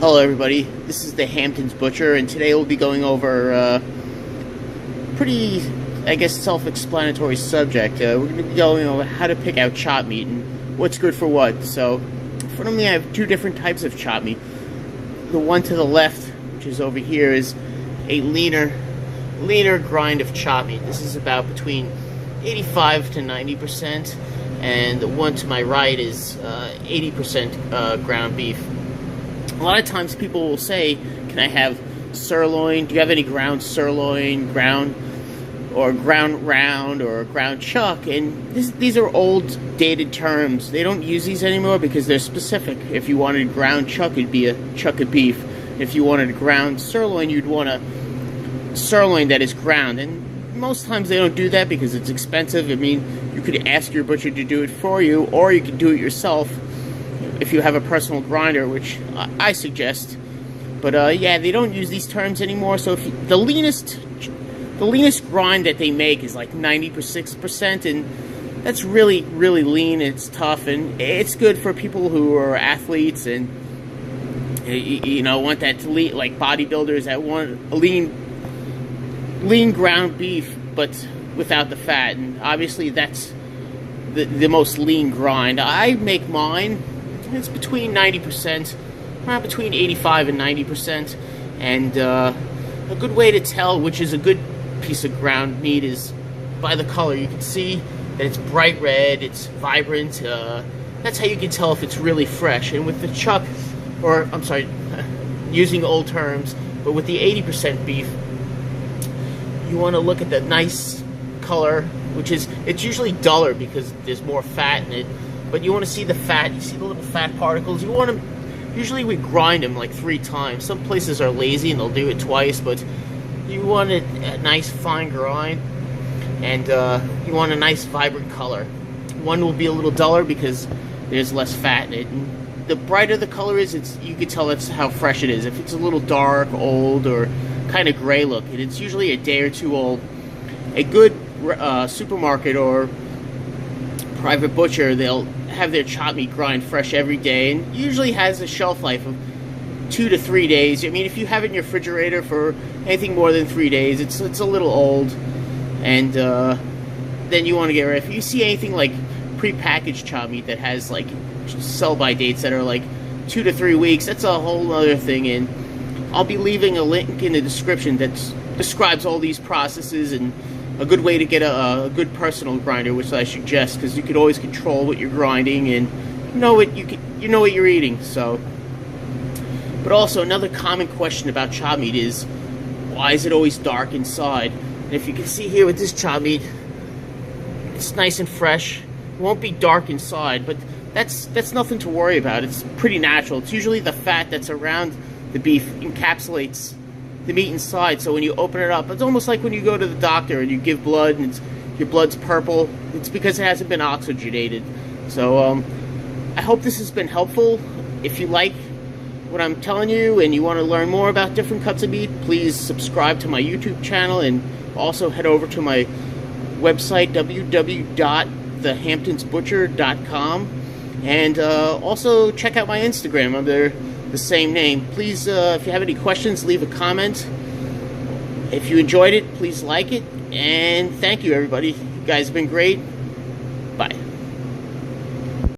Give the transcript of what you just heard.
Hello everybody, this is the Hamptons Butcher, and today we'll be going over a pretty, I guess, self-explanatory subject. We're going to be going over how to pick out chop meat and what's good for what. So, in front of me I have two different types of chop meat. The one to the left, which is over here, is a leaner grind of chop meat. This is about between 85 to 90%, and the one to my right is 80% ground beef. A lot of times people will say, can I have sirloin? Do you have any ground sirloin, ground round, or ground chuck? And these are old, dated terms. They don't use these anymore because they're specific. If you wanted ground chuck, it'd be a chuck of beef. If you wanted ground sirloin, you'd want a sirloin that is ground. And most times they don't do that because it's expensive. I mean, you could ask your butcher to do it for you, or you could do it yourself if you have a personal grinder, which I suggest. But yeah, they don't use these terms anymore. So if the leanest grind that they make is like 96%, and that's really lean. It's tough, and it's good for people who are athletes and you know, want that lean, like bodybuilders that want a lean ground beef, but without the fat. And obviously that's the most lean grind. I make mine. It's between 90%, around between 85 and 90%, and a good way to tell which is a good piece of ground meat is by the color. You can see that it's bright red, it's vibrant. That's how you can tell if it's really fresh. And with the chuck, or I'm sorry, using old terms, but with the 80% beef, you want to look at the nice color, which is, it's usually duller because there's more fat in it. But you want to see the fat, you see the little fat particles. You want them, usually we grind them like 3 times. Some places are lazy and they'll do it twice, but you want a nice fine grind, and you want a nice vibrant color. One will be a little duller because there's less fat in it. And the brighter the color is, you can tell that's how fresh it is. If it's a little dark, old, or kind of gray looking, it's usually a day or two old. A good supermarket or private butcher, they'll have their chop meat grind fresh every day, and usually has a shelf life of 2 to 3 days. I mean, if you have it in your refrigerator for anything more than 3 days, it's a little old, and then you want to get rid of it. If you see anything like pre-packaged chop meat that has like sell-by dates that are like 2 to 3 weeks, that's a whole other thing. And I'll be leaving a link in the description that describes all these processes and a good way to get a good personal grinder, which I suggest, because you could always control what you're grinding and you know what you're eating. So, but also another common question about chop meat is, why is it always dark inside? And if you can see here with this chop meat, it's nice and fresh. It won't be dark inside, but that's nothing to worry about. It's pretty natural. It's usually the fat that's around the beef encapsulates the meat inside, so when you open it up, it's almost like when you go to the doctor and you give blood and your blood's purple. It's because it hasn't been oxygenated. So I hope this has been helpful. If you like what I'm telling you and you want to learn more about different cuts of meat, please subscribe to my YouTube channel, and also head over to my website, www.thehamptonsbutcher.com, and also check out my Instagram under the same name. Please, if you have any questions, leave a comment. If you enjoyed it, please like it, and thank you everybody. You guys have been great. Bye.